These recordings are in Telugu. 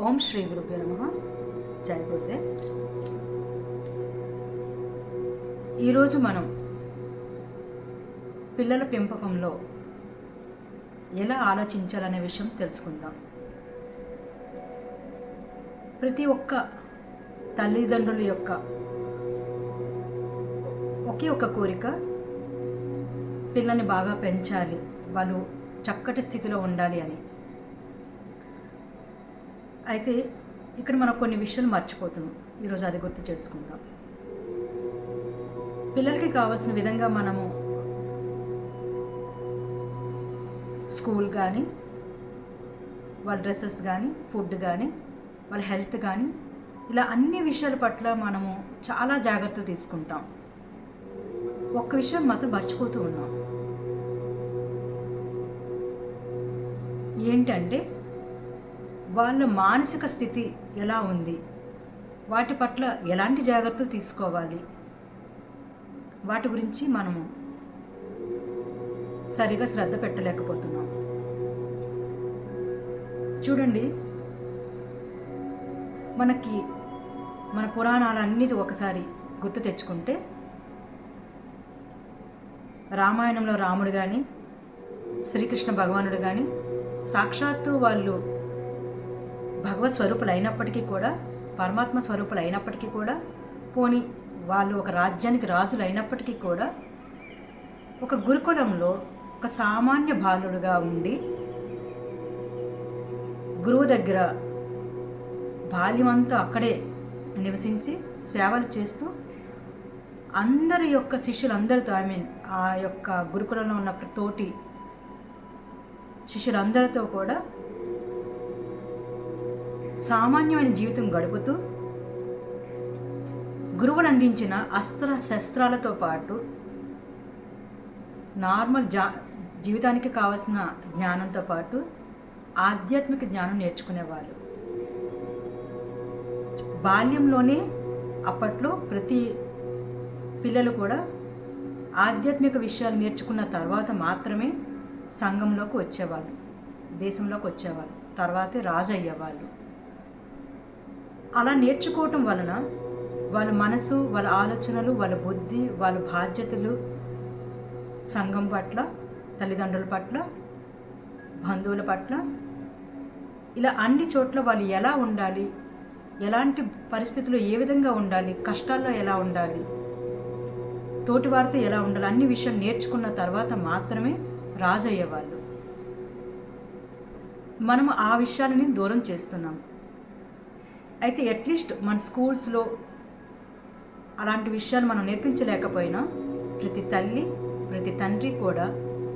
ఓం శ్రీ గురుభ్యో నమః. జై గురుదేవ్. ఈరోజు మనం పిల్లల పెంపకంలో ఎలా ఆలోచించాలనే విషయం తెలుసుకుందాం. ప్రతి ఒక్క తల్లిదండ్రుల యొక్క ఒకే ఒక కోరిక, పిల్లల్ని బాగా పెంచాలి, వాళ్ళు చక్కటి స్థితిలో ఉండాలి అని. అయితే ఇక్కడ మనం కొన్ని విషయాలు మర్చిపోతున్నాం. ఈరోజు అది గుర్తు చేసుకుందాం. పిల్లలకి కావాల్సిన విధంగా మనము స్కూల్ కానీ, వాళ్ళ డ్రెస్సెస్ కానీ, ఫుడ్ కానీ, వాళ్ళ హెల్త్ కానీ, ఇలా అన్ని విషయాల పట్ల మనము చాలా జాగ్రత్తలు తీసుకుంటాం. ఒక్క విషయం మాత్రం మర్చిపోతూ ఉన్నాం. ఏంటంటే వాళ్ళ మానసిక స్థితి ఎలా ఉంది, వాటి పట్ల ఎలాంటి జాగ్రత్తలు తీసుకోవాలి, వాటి గురించి మనము సరిగా శ్రద్ధ పెట్టలేకపోతున్నాం. చూడండి, మన పురాణాలన్నీ ఒకసారి గుర్తు తెచ్చుకుంటే, రామాయణంలో రాముడు కానీ, శ్రీకృష్ణ భగవానుడు కానీ సాక్షాత్తు వాళ్ళు భగవత్ స్వరూపులు అయినప్పటికీ కూడా, పరమాత్మ స్వరూపులు అయినప్పటికీ కూడా, పోని వాళ్ళు ఒక రాజ్యానికి రాజులు అయినప్పటికీ కూడా, ఒక గురుకులంలో ఒక సామాన్య బాలుడుగా ఉండి గురువు దగ్గర బాల్యమంతా అక్కడే నివసించి సేవలు చేస్తూ అందరి యొక్క శిష్యులందరితో, ఆ యొక్క గురుకులంలో ఉన్న తోటి శిష్యులందరితో కూడా సామాన్యమైన జీవితం గడుపుతూ, గురువులు అందించిన అస్త్ర శస్త్రాలతో పాటు నార్మల్ జీవితానికి కావాల్సిన జ్ఞానంతో పాటు ఆధ్యాత్మిక జ్ఞానం నేర్చుకునేవాళ్ళు. బాల్యంలోనే అప్పట్లో ప్రతి పిల్లలు కూడా ఆధ్యాత్మిక విషయాలు నేర్చుకున్న తర్వాత మాత్రమే సంఘంలోకి వచ్చేవాళ్ళు, దేశంలోకి వచ్చేవాళ్ళు, తర్వాతే రాజు అయ్యేవాళ్ళు. అలా నేర్చుకోవటం వలన వాళ్ళ మనసు, వాళ్ళ ఆలోచనలు, వాళ్ళ బుద్ధి, వాళ్ళ బాధ్యతలు సంఘం పట్ల, తల్లిదండ్రుల పట్ల, బంధువుల పట్ల, ఇలా అన్ని చోట్ల వాళ్ళు ఎలా ఉండాలి, ఎలాంటి పరిస్థితుల్లో ఏ విధంగా ఉండాలి, కష్టాల్లో ఎలా ఉండాలి, తోటి వారితో ఎలా ఉండాలి, అన్ని విషయాలు నేర్చుకున్న తర్వాత మాత్రమే రాజు అయ్యేవాళ్ళు. మనము ఆ విషయాలని దూరం చేస్తున్నాం. అయితే అట్లీస్ట్ మన స్కూల్స్లో అలాంటి విషయాలు మనం నేర్పించలేకపోయినా, ప్రతి తల్లి, ప్రతి తండ్రి కూడా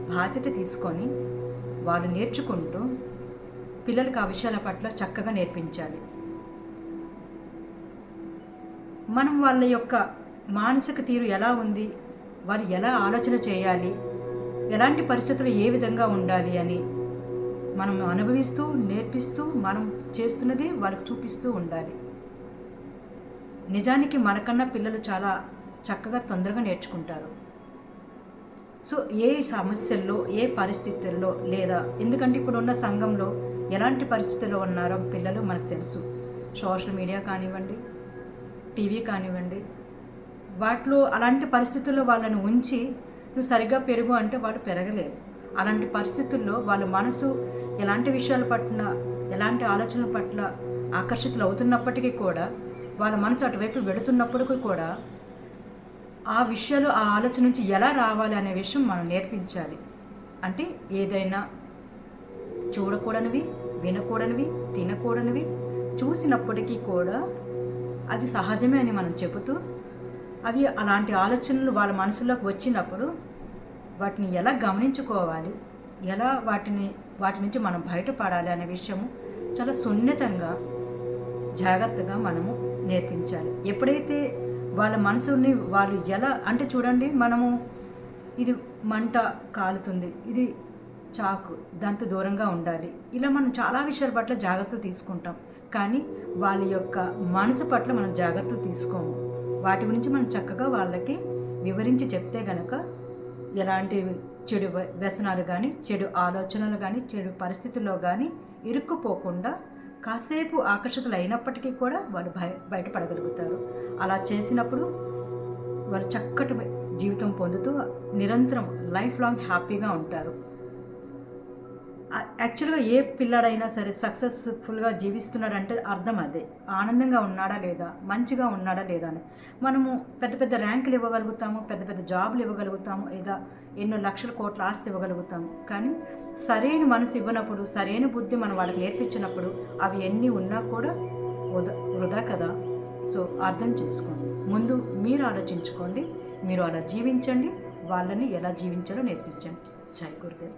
బాధ్యత తీసుకొని వాళ్ళు నేర్చుకుంటూ పిల్లలకు ఆ విషయాల పట్ల చక్కగా నేర్పించాలి. మనం వాళ్ళ యొక్క మానసిక తీరు ఎలా ఉంది, వారు ఎలా ఆలోచన చేయాలి, ఎలాంటి పరిస్థితులు ఏ విధంగా ఉండాలి అని మనం అనుభవిస్తూ, నేర్పిస్తూ, మనం చేస్తున్నది వాళ్ళకి చూపిస్తూ ఉండాలి. నిజానికి మనకన్నా పిల్లలు చాలా చక్కగా తొందరగా నేర్చుకుంటారు. సో ఏ సమస్యల్లో, ఏ పరిస్థితుల్లో, లేదా ఎందుకంటే ఇప్పుడున్న సంఘంలో ఎలాంటి పరిస్థితుల్లో ఉన్నారో పిల్లలు మనకు తెలుసు. సోషల్ మీడియా కానివ్వండి, టీవీ కానివ్వండి, వాటిలో అలాంటి పరిస్థితుల్లో వాళ్ళని ఉంచి నువ్వు సరిగ్గా పెరుగు అంటే వాళ్ళు పెరగలేరు. అలాంటి పరిస్థితుల్లో వాళ్ళ మనసు ఎలాంటి విషయాల పట్ల, ఎలాంటి ఆలోచనల పట్ల ఆకర్షితులు అవుతున్నప్పటికీ కూడా, వాళ్ళ మనసు అటువైపు వెళుతున్నప్పటికీ కూడా ఆ విషయాలు, ఆ ఆలోచన నుంచి ఎలా రావాలి అనే విషయం మనం నేర్పించాలి. అంటే ఏదైనా చూడకూడనివి, వినకూడనివి, తినకూడనివి చూసినప్పటికీ కూడా అది సహజమే అని మనం చెబుతూ, అవి అలాంటి ఆలోచనలు వాళ్ళ మనసులోకి వచ్చినప్పుడు వాటిని ఎలా గమనించుకోవాలి, ఎలా వాటి నుంచి మనం బయటపడాలి అనే విషయము చాలా సున్నితంగా, జాగ్రత్తగా మనము నేర్పించాలి. ఎప్పుడైతే వాళ్ళ మనసుని వాళ్ళు ఎలా అంటే, చూడండి, మనము ఇది మంట కాలుతుంది, ఇది చాకు, దాంతో దూరంగా ఉండాలి, ఇలా మనం చాలా విషయాల పట్ల జాగ్రత్తలు తీసుకుంటాం. కానీ వాళ్ళ యొక్క మనసు పట్ల మనం జాగ్రత్తలు తీసుకోము. వాటి గురించి మనం చక్కగా వాళ్ళకి వివరించి చెప్తే గనక ఎలాంటి చెడు వ్యసనాలు కానీ, చెడు ఆలోచనలు కానీ, చెడు పరిస్థితుల్లో కానీ ఇరుక్కుపోకుండా కాసేపు ఆకర్షితులు అయినప్పటికీ కూడా వాళ్ళు బయటపడగలుగుతారు. అలా చేసినప్పుడు వాళ్ళు చక్కటి జీవితం పొందుతూ నిరంతరం లైఫ్ లాంగ్ హ్యాపీగా ఉంటారు. యాక్చువల్గా ఏ పిల్లాడైనా సరే సక్సెస్ఫుల్గా జీవిస్తున్నాడంటే అర్థం అదే. ఆనందంగా ఉన్నాడా లేదా, మంచిగా ఉన్నాడా లేదా అని. మనము పెద్ద పెద్ద ర్యాంకులు ఇవ్వగలుగుతాము, పెద్ద పెద్ద జాబులు ఇవ్వగలుగుతాము, లేదా ఎన్నో లక్షల కోట్ల ఆస్తి ఇవ్వగలుగుతాము. కానీ సరైన మనసు ఇవ్వనప్పుడు, సరైన బుద్ధి మనం వాళ్ళకి నేర్పించినప్పుడు అవి ఎన్ని ఉన్నా కూడా వృధా కదా. సో అర్థం చేసుకోండి. ముందు మీరు ఆలోచించుకోండి, మీరు అలా జీవించండి, వాళ్ళని ఎలా జీవించాలో నేర్పించండి. జై గురుదేవ్.